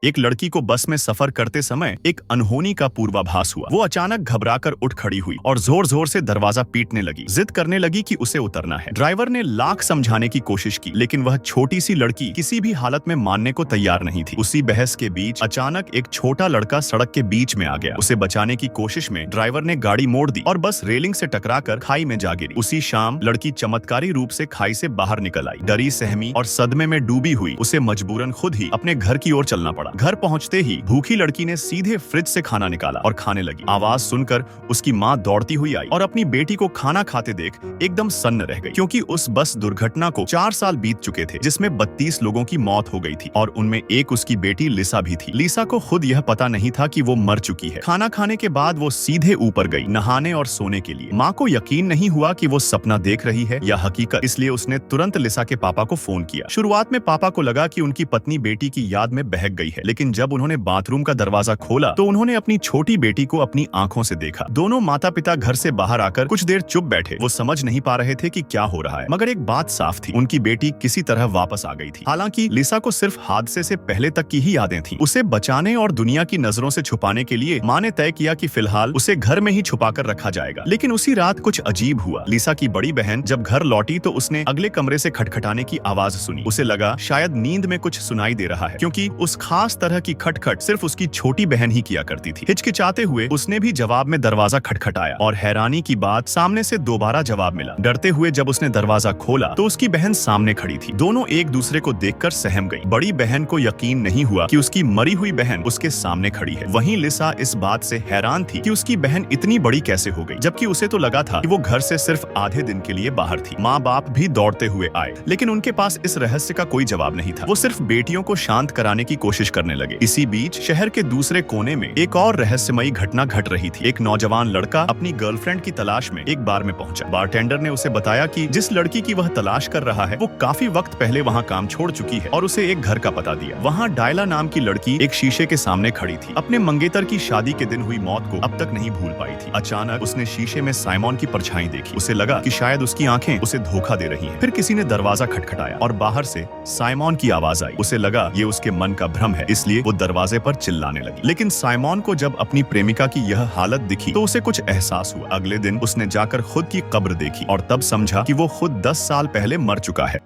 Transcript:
एक लड़की को बस में सफर करते समय एक अनहोनी का पूर्वाभास हुआ। वो अचानक घबराकर उठ खड़ी हुई और जोर जोर से दरवाजा पीटने लगी। जिद करने लगी कि उसे उतरना है। ड्राइवर ने लाख समझाने की कोशिश की, लेकिन वह छोटी सी लड़की किसी भी हालत में मानने को तैयार नहीं थी। उसी बहस के बीच अचानक एक छोटा लड़का सड़क के बीच में आ गया। उसे बचाने की कोशिश में ड्राइवर ने गाड़ी मोड़ दी और बस रेलिंग से टकराकर खाई में जा गिरी। उसी शाम लड़की चमत्कारी रूप से खाई से बाहर निकल आई। डरी, सहमी और सदमे में डूबी हुई उसे मजबूरन खुद ही अपने घर की ओर चलना पड़ा। घर पहुंचते ही भूखी लड़की ने सीधे फ्रिज से खाना निकाला और खाने लगी। आवाज सुनकर उसकी माँ दौड़ती हुई आई और अपनी बेटी को खाना खाते देख एकदम सन्न रह गई, क्योंकि उस बस दुर्घटना को 4 साल बीत चुके थे, जिसमें 32 लोगों की मौत हो गई थी और उनमें एक उसकी बेटी लिसा भी थी। लिसा को खुद यह पता नहीं था कि वो मर चुकी है। खाना खाने के बाद वो सीधे ऊपर गई नहाने और सोने के लिए। माँ को यकीन नहीं हुआ कि वो सपना देख रही है या हकीकत, इसलिए उसने तुरंत लिसा के पापा को फोन किया। शुरुआत में पापा को लगा कि उनकी पत्नी बेटी की याद में बहक गई है, लेकिन जब उन्होंने बाथरूम का दरवाजा खोला तो उन्होंने अपनी छोटी बेटी को अपनी आंखों से देखा। दोनों माता पिता घर से बाहर आकर कुछ देर चुप बैठे। वो समझ नहीं पा रहे थे कि क्या हो रहा है, मगर एक बात साफ थी, उनकी बेटी किसी तरह वापस आ गई थी। हालांकि लिसा को सिर्फ हादसे से पहले तक की ही यादें थीं। उसे बचाने और दुनिया की नजरों से छुपाने के लिए माँ ने तय किया कि फिलहाल उसे घर में ही छुपाकर रखा जाएगा। लेकिन उसी रात कुछ अजीब हुआ। लिसा की बड़ी बहन जब घर लौटी तो उसने अगले कमरे से खटखटाने की आवाज सुनी। उसे लगा शायद नींद में कुछ सुनाई दे रहा है, क्योंकि उस खास तरह की खटखट सिर्फ उसकी छोटी बहन ही किया करती थी। हिचकिचाते हुए उसने भी जवाब में दरवाजा खटखटाया और हैरानी की बात, सामने से दोबारा जवाब मिला। डरते हुए जब उसने दरवाजा खोला तो उसकी बहन सामने खड़ी थी। दोनों एक दूसरे को देखकर सहम गई। बड़ी बहन को यकीन नहीं हुआ कि उसकी मरी हुई बहन उसके सामने खड़ी है। वहीं लिसा इस बात से हैरान थी कि उसकी बहन इतनी बड़ी कैसे हो गई, जबकि उसे तो लगा था कि वो घर से सिर्फ आधे दिन के लिए बाहर थी। माँ बाप भी दौड़ते हुए आए, लेकिन उनके पास इस रहस्य का कोई जवाब नहीं था। वो सिर्फ बेटियों को शांत कराने की कोशिश करने लगे। इसी बीच शहर के दूसरे कोने में एक और रहस्यमयी घटना घट रही थी। एक नौजवान लड़का अपनी गर्लफ्रेंड की तलाश में एक बार में पहुंचा। बारटेंडर ने उसे बताया कि जिस लड़की की वह तलाश कर रहा है वो काफी वक्त पहले वहां काम छोड़ चुकी है और उसे एक घर का पता दिया। वहां डायला नाम की लड़की एक शीशे के सामने खड़ी थी। अपने मंगेतर की शादी के दिन हुई मौत को अब तक नहीं भूल पाई थी। अचानक उसने शीशे में साइमन की परछाई देखी। उसे लगा कि शायद उसकी आंखें उसे धोखा दे रही हैं। फिर किसी ने दरवाजा खटखटाया और बाहर से साइमन की आवाज आई। उसे लगा ये उसके मन का भ्रम है, इसलिए वो दरवाजे पर चिल्लाने लगी। लेकिन साइमन को जब अपनी प्रेमिका की यह हालत दिखी तो उसे कुछ एहसास हुआ। अगले दिन उसने जाकर खुद की कब्र देखी और तब समझा कि वो खुद 10 साल पहले मर चुका है।